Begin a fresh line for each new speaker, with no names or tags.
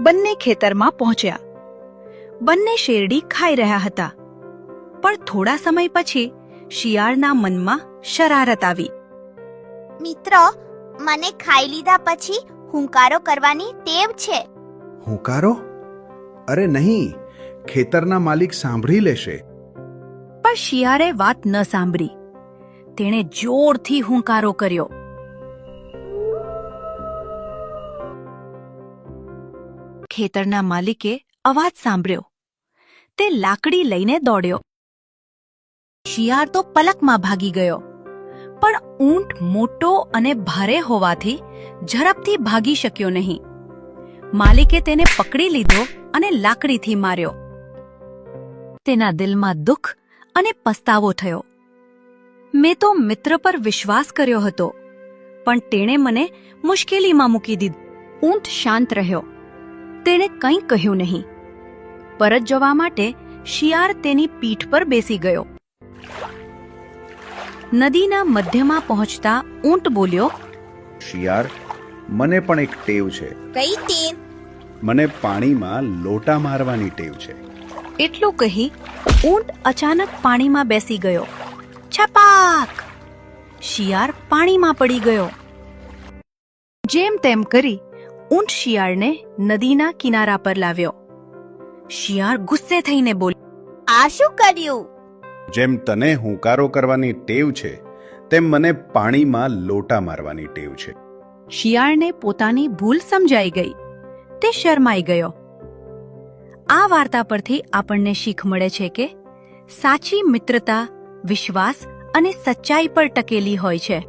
બંને ખેતરમાં પહોંચ્યા. બંને શેરડી ખાઈ રહ્યા હતા. પણ થોડા સમય પછી શિયાળના મનમાં શરારત આવી.
મિત્રો, મને ખાઈ લીધા પછી હુંકારો કરવાની ટેવ છે.
હુંકારો? અરે નહીં, ખેતરના માલિક સાંભળી લેશે.
પણ શિયાળે વાત ન સાંભળી. તેણે જોરથી હુંકારો કર્યો. ખેતરના માલિકે અવાજ સાંભળ્યો. તે લાકડી લઈને દોડ્યો. શિયાળ તો પલકમાં ભાગી ગયો. પણ ઊંટ મોટો અને ભારે હોવાથી ઝડપથી ભાગી શક્યો નહીં. માલિકે તેને પકડી લીધો અને લાકડીથી માર્યો. તેના દિલમાં દુઃખ અને પસ્તાવો થયો. મેં તો મિત્ર પર વિશ્વાસ કર્યો હતો, પણ તેણે મને મુશ્કેલીમાં મૂકી દીધું. ઊંટ શાંત રહ્યો. તેણે કંઈ કહ્યું નહીં. પરત જવા માટે શિયાળ તેની પીઠ પર બેસી ગયો. નદીના મધ્યમાં પહોંચતા ઊંટ બોલ્યો,
શિયાળ, મને પણ એક ટેવ છે.
કઈ ટેવ?
મને પાણીમાં લોટા મારવાની ટેવ છે.
એટલું કહી ઊંટ અચાનક પાણીમાં બેસી ગયો. છપાક! શિયાળ પાણીમાં પડી ગયો. જેમ તેમ કરી ઊંટ શિયાળને નદીના કિનારા પર લાવ્યો. શિયાળ ગુસ્સે થઈને બોલ્યો,
આ શું કર્યું?
જેમ તને હુંકારો કરવાની ટેવ છે, તેમ મને પાણીમાં લોટા મારવાની ટેવ છે.
શિયાળને પોતાની ભૂલ સમજાઈ ગઈ. તે શરમાઈ ગયો. આ વાર્તા પરથી આપણને શીખ મળે છે કે સાચી મિત્રતા વિશ્વાસ અને સચ્ચાઈ પર ટકેલી હોય છે.